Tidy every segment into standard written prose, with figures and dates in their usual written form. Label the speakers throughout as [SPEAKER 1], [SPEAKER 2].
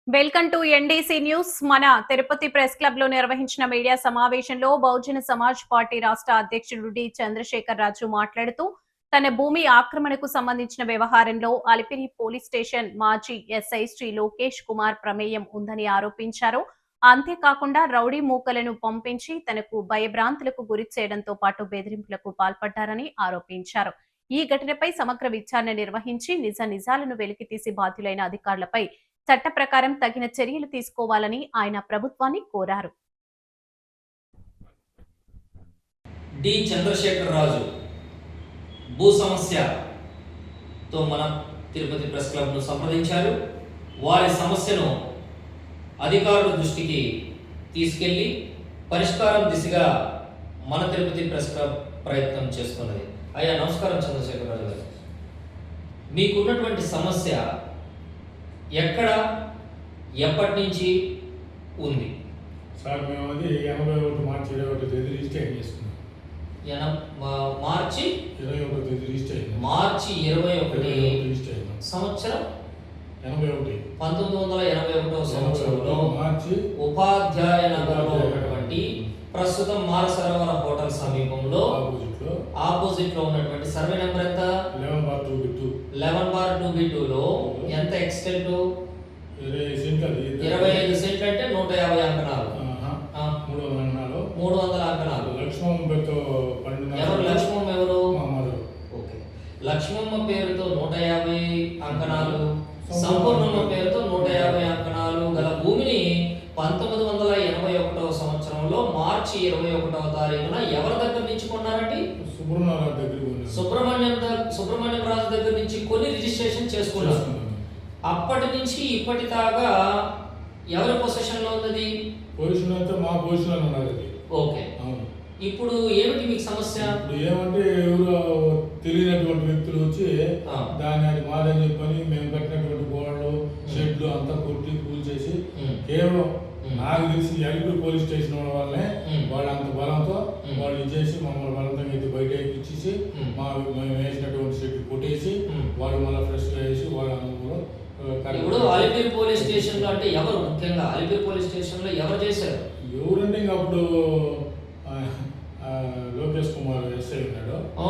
[SPEAKER 1] Welcome to NDC news. మన Tirupati press club లో నిర్వహించిన మీడియా సమావేశంలో బహుజన సమాజ్ పార్టీ రాష్ట్ర అధ్యక్షుడు డి చంద్రశేఖర్ రాజు మాట్లాడుతూ తన భూమి ఆక్రమణకు సంబంధించిన వ్యవహారంలో అలిపిరి పోలీస్ స్టేషన్ మాజీ ఎస్ఐ శ్రీ లోకేష్ కుమార్ ప్రమేయం ఉందని ఆరోపించారు. అంతేకాకుండా రౌడీ మూకలను పంపించి తనకు భయభ్రాంతులకు గురి చేయడంతో పాటు బెదిరింపులకు పాల్పడ్డారని ఆరోపించారు. ఈ ఘటనపై సమగ్ర విచారణ నిర్వహించి నిజాలను వెలికితీసి బాధ్యులైన అధికారులపై చట్ట ప్రకారం తగిన చర్యలు తీసుకోవాలని ఆయన ప్రభుత్వాన్ని కోరారు.
[SPEAKER 2] డి చంద్రశేఖర్ రాజు భూ సమస్యతో మన తిరుపతి ప్రెస్ క్లబ్ను సంప్రదించారు. వారి సమస్యను అధికారుల దృష్టికి తీసుకెళ్లి పరిష్కారం దిశగా మన తిరుపతి ప్రెస్ క్లబ్ ప్రయత్నం చేస్తున్నది. అయ్యా నమస్కారం చంద్రశేఖర్ రాజు గారు. మీకున్నటువంటి సమస్య ఎక్కడ ఎప్పటి నుంచి ఉంది?
[SPEAKER 3] సార్ మేము అది 81 మార్చి 21 తేదీ రిజిస్ట్రేషన్ చేసుకున్నాం.
[SPEAKER 2] మార్చి
[SPEAKER 3] 21 తేదీ రిజిస్ట్రేషన్.
[SPEAKER 2] మార్చి 21
[SPEAKER 3] రిజిస్ట్రేషన్
[SPEAKER 2] సంవత్సరం
[SPEAKER 3] 81
[SPEAKER 2] 1981 సంవత్సరంలో
[SPEAKER 3] మార్చి
[SPEAKER 2] ఉపాధ్యాయ నగరంలో ఉన్నటువంటి ప్రస్తుతం మానసరోవర హోటల్ సమీపంలో ఆపోజిట్ లో ఉన్నటువంటి సర్వే నెంబర్ ఎంత? 11/2/2 లో ఎంత ఎక్స్టెంట్? 25 సెంట్లు అంటే 150 అంకణాలు. 300 అంకణాలు. లక్ష్మమ్మ ఎవరు? ఓకే, లక్ష్మమ్మ పేరుతో 150 అంకణాలు, సంపూర్ణమ్మ పేరుతో 150 అంకణాలు గల భూమిని 1981 సంవత్సరంలో మార్చి 21వ తారీఖున ఎవరి దగ్గర నుంచి కొన్నారండి? సుబ్రహ్మణ్యం రాజు దగ్గర నుంచి కొన్ని రిజిస్ట్రేషన్ చేసుకున్నారు. అప్పటి నుంచి ఇప్పటి దాకా ఎవరి పొజిషన్ లో ఉన్నది?
[SPEAKER 3] పొజిషన్ అయితే మా పొజిషన్ లో ఉన్నది.
[SPEAKER 2] ఓకే, ఇప్పుడు ఏమిటి మీకు సమస్య?
[SPEAKER 3] ఇప్పుడు ఏమంటే ఎవరు తెలియనటువంటి వ్యక్తులు వచ్చి దాన్ని అది మాదని చెప్పని మేము కట్టినటువంటి గోడలు షెడ్లు అంతా కొట్టి కూల్ చేసి కేవలం నాకు తెలిసి అలిపిరి పోలీస్ స్టేషన్ వల్లనే వాళ్ళు అంత బలంతో వాళ్ళు ఇచ్చేసి మమ్మల్ని బలంతంగా అయితే బయట ఇచ్చేసి మేము వేసినటువంటి షెడ్ కొట్టేసి వాళ్ళు మళ్ళీ ఫ్రెష్ గా వేసి వాళ్ళు అందరూ.
[SPEAKER 2] ఇప్పుడు అలిపిరి పోలీస్ స్టేషన్ లో అంటే ఎవరు ముఖ్యంగా అలిపిరి పోలీస్ స్టేషన్ లో ఎవరు చేశారు?
[SPEAKER 3] ఎవరంటే ఇంకా అప్పుడు లోకేష్ కుమార్ ఎస్ఐ ఉన్నాడు.
[SPEAKER 2] ఓ,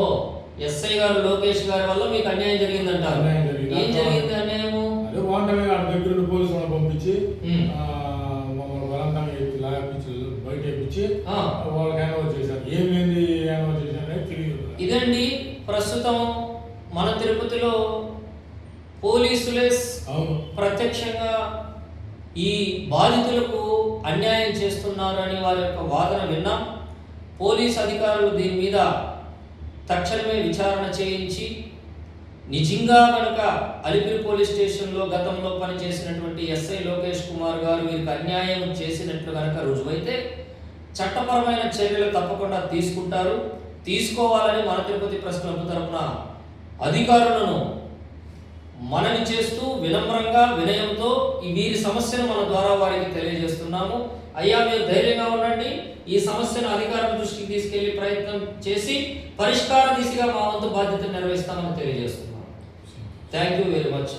[SPEAKER 2] ఎస్ఐ గారు లోకేష్ గారి వల్ల మీకు అన్యాయం జరిగిందంటారు.
[SPEAKER 3] అన్యాయం జరిగింది.
[SPEAKER 2] ఏం జరిగింది అన్యాయము?
[SPEAKER 3] అదే వాంటనే ఆ దగ్గర పోలీసు వాళ్ళని పంపించి మమ్మల్ని బలంతంగా లాపించి బయట ఎప్పించి వాళ్ళకి హ్యాండ్ ఓవర్ చేశారు. ఏమైంది హ్యాండ్ ఓవర్ చేశారనేది తెలియదు.
[SPEAKER 2] ఇదండి ప్రస్తుతం మన తిరుపతిలో పోలీసులే ప్రత్యక్షంగా ఈ బాధితులకు అన్యాయం చేస్తున్నారు అని వారి యొక్క వాదన విన్నాం. పోలీస్ అధికారులు దీని మీద తక్షణమే విచారణ చేయించి నిజంగా కనుక అలిపిరి పోలీస్ స్టేషన్లో గతంలో పనిచేసినటువంటి ఎస్ఐ లోకేష్ కుమార్ గారు వీరికి అన్యాయం చేసినట్లు కనుక రుజువైతే చట్టపరమైన చర్యలు తప్పకుండా తీసుకుంటారు. తీసుకోవాలని మన తిరుపతి ప్రెస్ క్లబ్ తరపున అధికారులను మనవి చేస్తూ వినమ్రంగా వినయంతో వీరి సమస్యను మన ద్వారా వారికి తెలియజేస్తున్నాము. అయ్యా మీరు ధైర్యంగా ఉండండి, ఈ సమస్యను అధికారుల దృష్టికి తీసుకెళ్లి ప్రయత్నం చేసి పరిష్కార దిశగా మా వంతు బాధ్యతను నిర్వహిస్తామని తెలియజేస్తున్నాము. Thank you very much.